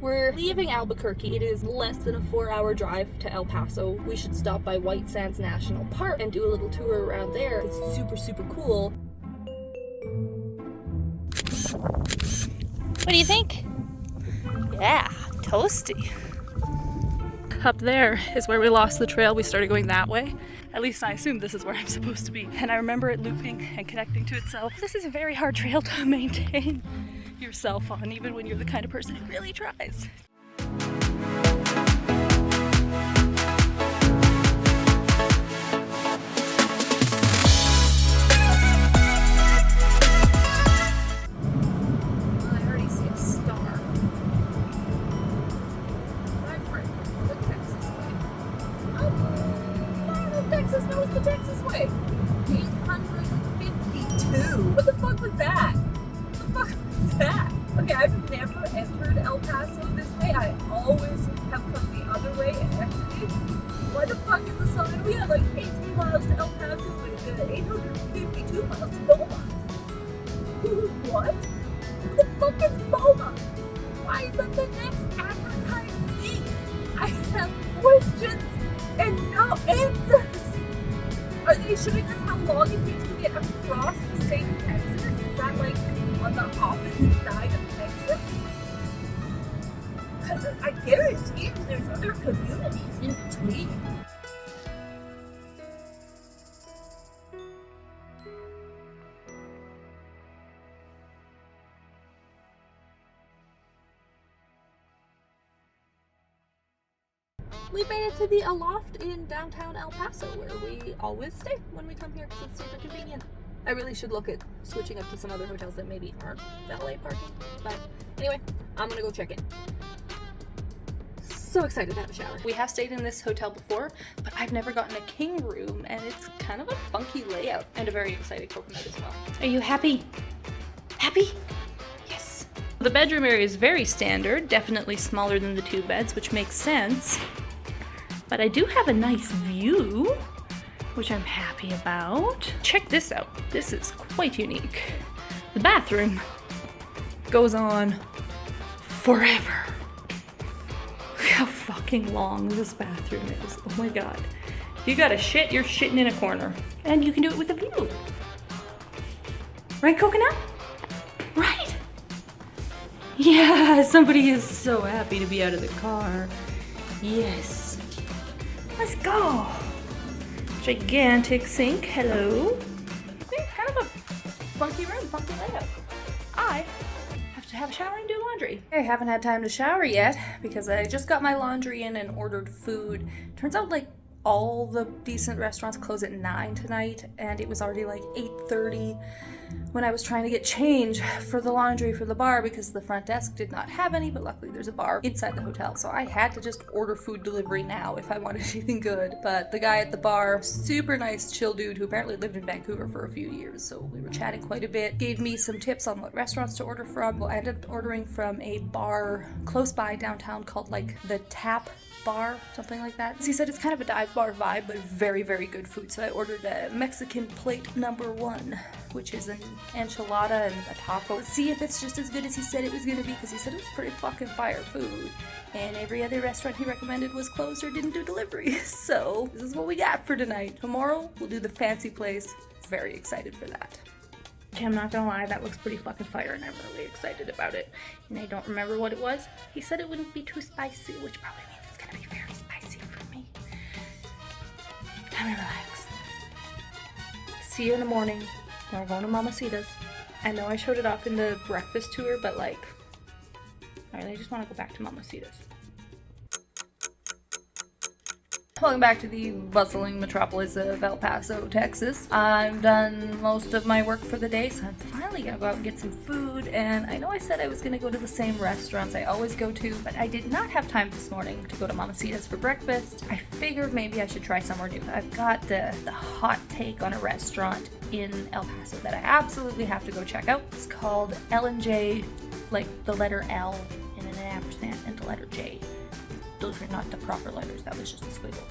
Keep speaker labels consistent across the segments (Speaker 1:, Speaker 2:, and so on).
Speaker 1: We're leaving Albuquerque. It is less than a 4-hour drive to El Paso. We should stop by White Sands National Park and do a little tour around there. It's super, super cool. What do you think? Yeah, toasty. Up there is where we lost the trail. We started going that way. At least I assume this is where I'm supposed to be. And I remember it looping and connecting to itself. This is a very hard trail to maintain yourself on, even when you're the kind of person who really tries.
Speaker 2: Texas knows the Texas way. 852. What the fuck was that? What the fuck was that? Okay, I've never entered El Paso this way. I always have come the other way and exited. Why the fuck is the sign? We have like 18 miles to El Paso and 852 miles to Boma. What? Who the fuck is Boma? Why is that the next advertised thing? I have questions and no answers. Are they showing us how long it takes to get across the state of Texas? Is that like on the opposite side of Texas? Because I guarantee you there's other communities in between.
Speaker 1: We made it to the Aloft in downtown El Paso, where we always stay when we come here because it's super convenient. I really should look at switching up to some other hotels that maybe aren't valet parking. But anyway, I'm gonna go check in. So excited to have a shower. We have stayed in this hotel before, but I've never gotten a king room, and it's kind of a funky layout and a very excited coconut as well. Are you happy? Happy? Yes. The bedroom area is very standard, definitely smaller than the 2 beds, which makes sense. But I do have a nice view, which I'm happy about. Check this out. This is quite unique. The bathroom goes on forever. Look how fucking long this bathroom is. Oh my god. If you gotta shit, you're shitting in a corner. And you can do it with a view. Right, Coconut? Right? Yeah, somebody is so happy to be out of the car. Yes. Let's go. Gigantic sink. Hello. Kind of a funky room, funky layout. I have to have a shower and do laundry. I haven't had time to shower yet because I just got my laundry in and ordered food. Turns out like all the decent restaurants close at 9 tonight, and it was already like 8:30 when I was trying to get change for the laundry for the bar because the front desk did not have any, but luckily there's a bar inside the hotel, so I had to just order food delivery now if I wanted anything good. But the guy at the bar, super nice, chill dude who apparently lived in Vancouver for a few years, so we were chatting quite a bit, gave me some tips on what restaurants to order from. Well, I ended up ordering from a bar close by downtown called like the Tap Bar, something like that. He said it's kind of a dive bar vibe, but very, very good food. So I ordered a Mexican plate #1, which is an enchilada and a taco. Let's see if it's just as good as he said it was gonna be, because he said it was pretty fucking fire food. And every other restaurant he recommended was closed or didn't do delivery. So this is what we got for tonight. Tomorrow we'll do the fancy place. Very excited for that. Okay, I'm not gonna lie, that looks pretty fucking fire and I'm really excited about it. And I don't remember what it was. He said it wouldn't be too spicy, which probably means it's gonna be very spicy for me. Time to relax. See you in the morning. We're going to Mamacitas. I know I showed it off in the breakfast tour, but like, I really just want to go back to Mamacitas. Welcome back to the bustling metropolis of El Paso, Texas. I've done most of my work for the day, so I'm finally gonna go out and get some food. And I know I said I was gonna go to the same restaurants I always go to, but I did not have time this morning to go to Mamacitas for breakfast. I figured maybe I should try somewhere new. I've got the hot take on a restaurant in El Paso that I absolutely have to go check out. It's called L&J, like the letter L and an ampersand and the letter J. Those are not the proper letters, that was just a squiggle.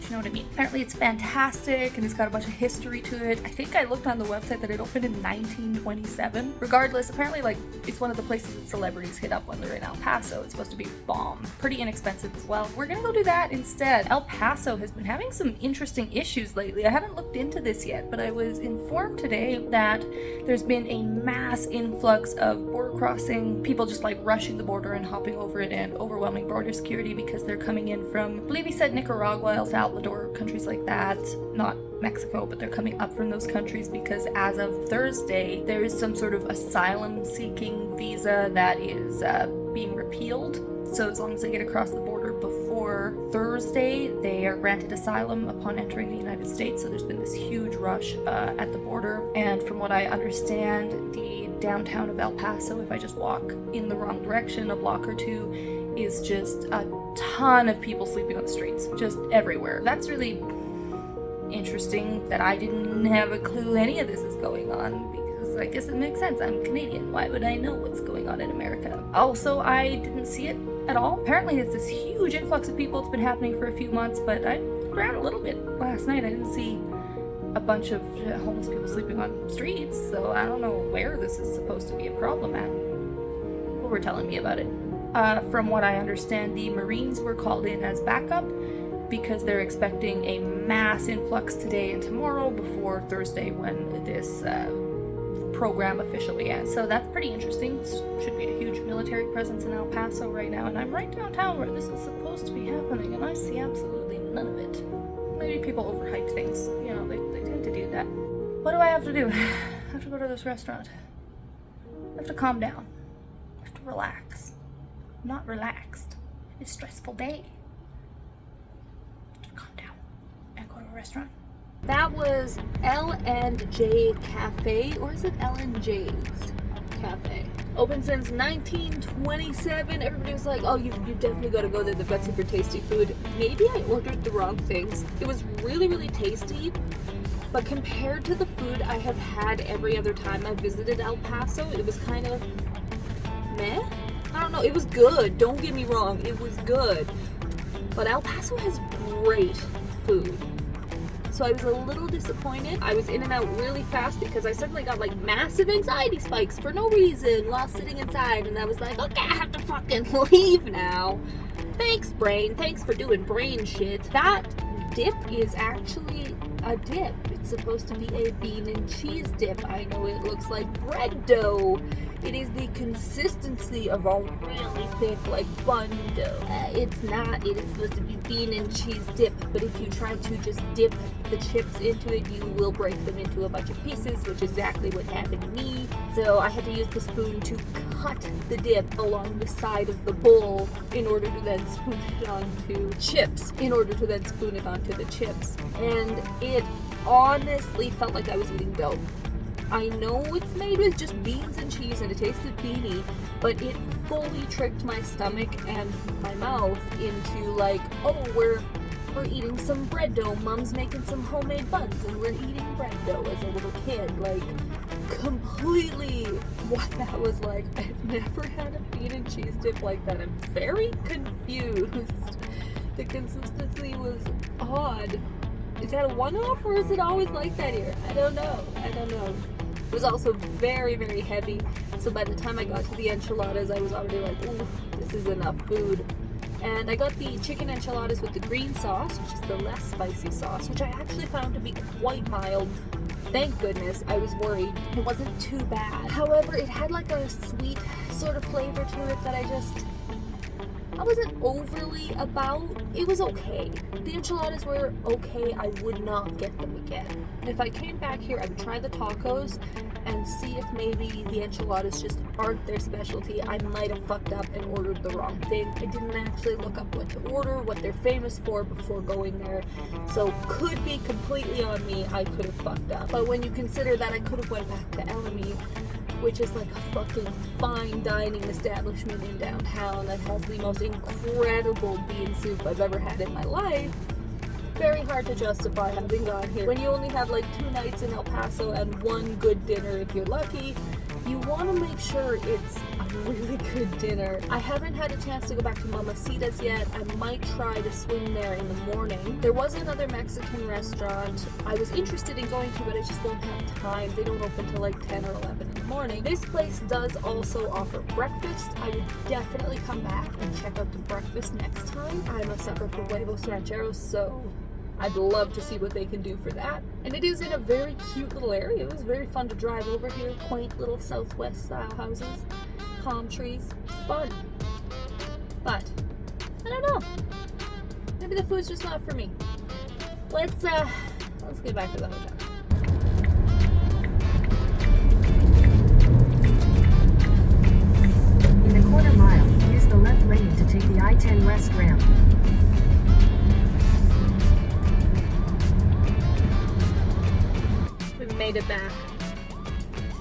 Speaker 1: you know what I mean. Apparently it's fantastic and it's got a bunch of history to it. I think I looked on the website that it opened in 1927. Regardless, apparently like it's one of the places that celebrities hit up when they're in El Paso. It's supposed to be bomb. Pretty inexpensive as well. We're gonna go do that instead. El Paso has been having some interesting issues lately. I haven't looked into this yet, but I was informed today that there's been a mass influx of border crossing, people just like rushing the border and hopping over it, and overwhelming border security because they're coming in from, I believe he said Nicaragua, El Salvador, countries like that. Not Mexico, but they're coming up from those countries because as of Thursday, there is some sort of asylum-seeking visa that is being repealed. So as long as they get across the border before Thursday, they are granted asylum upon entering the United States. So there's been this huge rush at the border. And from what I understand, the downtown of El Paso, if I just walk in the wrong direction a block or two, is just a ton of people sleeping on the streets, just everywhere. That's really interesting that I didn't have a clue any of this is going on, because I guess it makes sense. I'm Canadian. Why would I know what's going on in America? Also, I didn't see it at all. Apparently it's this huge influx of people. It's been happening for a few months, but I looked around a little bit last night. I didn't see a bunch of homeless people sleeping on streets, so I don't know where this is supposed to be a problem at. People were telling me about it. From what I understand, the Marines were called in as backup because they're expecting a mass influx today and tomorrow before Thursday when this program officially ends. So that's pretty interesting. Should be a huge military presence in El Paso right now, and I'm right downtown where this is supposed to be happening, and I see absolutely none of it. Maybe people overhype things. You know, they tend to do that. What do I have to do? I have to go to this restaurant. I have to calm down. I have to relax. I'm not relaxed. It's a stressful day. I have to calm down and go to a restaurant. That was L&J Cafe, or is it L&J's Cafe? Open since 1927. Everybody was like, oh, you definitely gotta go there. They've got super tasty food. Maybe I ordered the wrong things. It was really, really tasty, but compared to the food I have had every other time I visited El Paso, it was kind of meh? I don't know. It was good. Don't get me wrong. It was good. But El Paso has great food. So I was a little disappointed. I was in and out really fast because I suddenly got like massive anxiety spikes for no reason while sitting inside, and I was like, okay, I have to fucking leave now. Thanks, brain. Thanks for doing brain shit. That dip is actually a dip. It's supposed to be a bean and cheese dip. I know it looks like bread dough. It is the consistency of a really thick, like, bun dough. It's not. It is supposed to be bean and cheese dip, but if you try to just dip the chips into it, you will break them into a bunch of pieces, which is exactly what happened to me. So I had to use the spoon to cut the dip along the side of the bowl in order to then spoon it onto chips, And it honestly felt like I was eating dough. I know it's made with just beans and cheese and it tasted beany, but it fully tricked my stomach and my mouth into like, oh, we're eating some bread dough. Mom's making some homemade buns and we're eating bread dough as a little kid. Like, completely what that was like. I've never had a bean and cheese dip like that. I'm very confused. The consistency was odd. Is that a one-off or is it always like that here? I don't know. It was also very, very heavy. So by the time I got to the enchiladas, I was already like, ooh, this is enough food. And I got the chicken enchiladas with the green sauce, which is the less spicy sauce, which I actually found to be quite mild. Thank goodness. I was worried. It wasn't too bad. However, it had like a sweet sort of flavor to it that I wasn't overly about. It was okay. The enchiladas were okay. I would not get them again. If I came back here, I would try the tacos and see if maybe the enchiladas just aren't their specialty. I might have fucked up and ordered the wrong thing. I didn't actually look up what to order, what they're famous for before going there. So could be completely on me. I could have fucked up. But when you consider that I could have went back to ELEMI, which is like a fucking fine dining establishment in downtown that has the most incredible bean soup I've ever had in my life. Very hard to justify having gone here when you only have like 2 nights in El Paso and 1 good dinner if you're lucky.
Speaker 2: You want to make sure it's a really good dinner. I haven't had a chance to go back to Mamacitas yet. I might try to swing there in the morning. There was another Mexican restaurant I was interested in going to, but I just don't have time. They don't open till like 10 or 11 in the morning. This place does also offer breakfast. I would definitely come back and check out the breakfast next time. I'm a sucker for huevos rancheros, so I'd love to see what they can do for that. And it is in a very cute little area. It was very fun to drive over here. Quaint little Southwest style houses, palm trees. It's fun. But I don't know. Maybe the food's just not for me. Let's get back to the hotel.
Speaker 3: In a quarter mile, use the left lane to take the I-10 west ramp.
Speaker 2: Made it back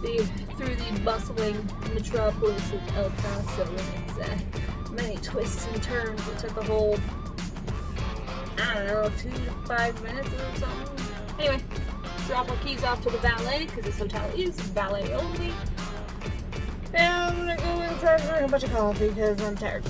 Speaker 2: through the bustling metropolis of El Paso and its many twists and turns. It took a whole, I don't know, 2 to 5 minutes or something. Anyway, drop our keys off to the valet because this hotel is valet only. And I'm gonna go inside and drink a bunch of coffee because I'm tired.